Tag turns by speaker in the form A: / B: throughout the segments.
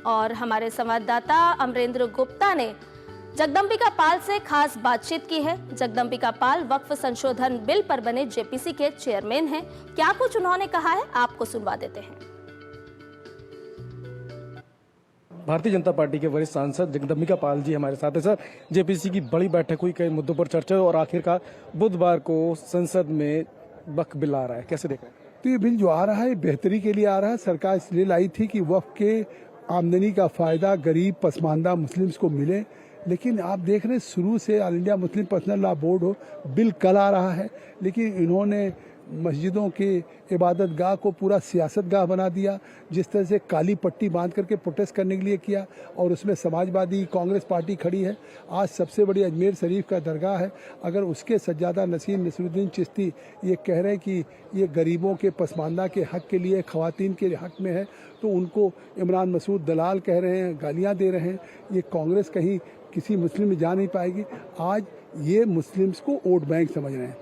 A: और हमारे संवाददाता अमरेंद्र गुप्ता ने जगदम्बिका पाल से खास बातचीत की है। जगदम्बिका पाल वक्फ संशोधन बिल पर बने जेपीसी के चेयरमैन हैं। क्या कुछ उन्होंने कहा है, आपको सुनवा देते हैं।
B: भारतीय जनता पार्टी के वरिष्ठ सांसद जगदम्बिका पाल जी हमारे साथ हैं। सर, जेपीसी की बड़ी बैठक हुई, कई मुद्दों पर चर्चा और आखिरकार बुधवार को संसद में वक्फ बिल आ रहा है, कैसे देख रहे हैं?
C: तो ये बिल जो आ रहा है बेहतरी के लिए आ रहा है। सरकार इसलिए लाई थी कि वक्फ के आमदनी का फायदा गरीब पसमानदा मुस्लिम्स को मिले, लेकिन आप देख रहे हैं शुरू से all India Muslim personal law board हो, बिल कल आ रहा है, लेकिन इन्होंने मस्जिदों के इबादत गाह को पूरा सियासत गाह बना दिया। जिस तरह से काली पट्टी बांध करके प्रोटेस्ट करने के लिए किया, और उसमें समाजवादी कांग्रेस पार्टी खड़ी है। आज सबसे बड़ी अजमेर शरीफ का दरगाह है, अगर उसके सज्जादा नसीम नसरुद्दीन चिश्ती ये कह रहे हैं कि ये गरीबों के पसमानदा के हक के लिए, खवातीन के हक में है, तो उनको इमरान मसूद दलाल कह रहे हैं, गालियाँ दे रहे हैं। ये कांग्रेस कहीं किसी मुस्लिम में जा नहीं पाएगी। आज ये मुस्लिम्स को वोट बैंक समझ रहे हैं।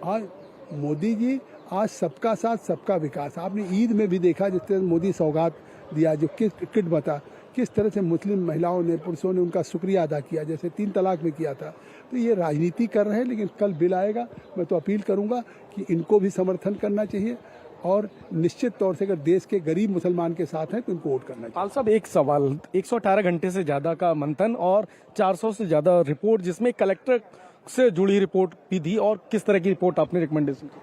C: आज मोदी जी आज सबका साथ सबका विकास, आपने ईद में भी देखा जिस तरह मोदी सौगात दिया, जो किट बता, किस तरह से मुस्लिम महिलाओं ने, पुरुषों ने उनका शुक्रिया अदा किया, जैसे 3 तलाक में किया था। तो ये राजनीति कर रहे हैं, लेकिन कल बिल आएगा, मैं तो अपील करूंगा कि इनको भी समर्थन करना चाहिए, और निश्चित तौर से अगर देश के गरीब मुसलमान के साथ हैं तो इनको वोट करना चाहिए।
B: पाल साहब, एक सवाल, 118 घंटे से ज्यादा का मंथन और 400 से ज्यादा रिपोर्ट, जिसमें कलेक्टर से जुड़ी रिपोर्ट भी थी, और किस तरह की रिपोर्ट आपने रिकमेंडेशन की?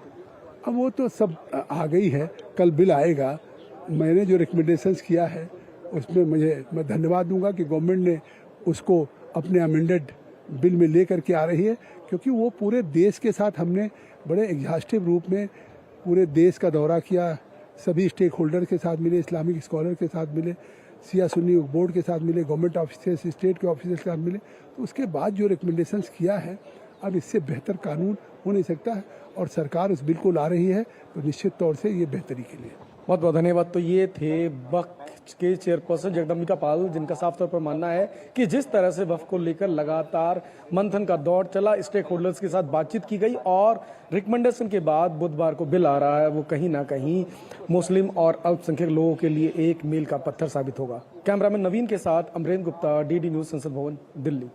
C: अब वो तो सब आ गई है, कल बिल आएगा। मैंने जो रिकमेंडेशंस किया है उसमें मैं धन्यवाद दूंगा कि गवर्नमेंट ने उसको अपने अमेंडेड बिल में ले करके आ रही है, क्योंकि वो पूरे देश के साथ हमने बड़े एग्जॉस्टिव रूप में पूरे देश का दौरा किया, सभी स्टेक होल्डर के साथ मिले, इस्लामिक स्कॉलर के साथ मिले, सिया सुन्नी बोर्ड के साथ मिले, गवर्नमेंट ऑफिसर्स, स्टेट के ऑफिसर्स के साथ मिले। तो उसके बाद जो रिकमेंडेशंस किया है, अब इससे बेहतर कानून हो नहीं सकता है, और सरकार उस बिल को ला रही है, तो निश्चित तौर से ये बेहतरी के लिए।
B: बहुत बहुत धन्यवाद। तो ये थे वक्फ के चेयरपर्सन जगदम्बिका पाल, जिनका साफ तौर पर मानना है कि जिस तरह से वक्फ को लेकर लगातार मंथन का दौर चला, स्टेक होल्डर्स के साथ बातचीत की गई, और रिकमेंडेशन के बाद बुधवार को बिल आ रहा है, वो कहीं ना कहीं मुस्लिम और अल्पसंख्यक लोगों के लिए एक मील का पत्थर साबित होगा। कैमरामैन नवीन के साथ अमरेंद्र गुप्ता, DD न्यूज, संसद भवन, दिल्ली।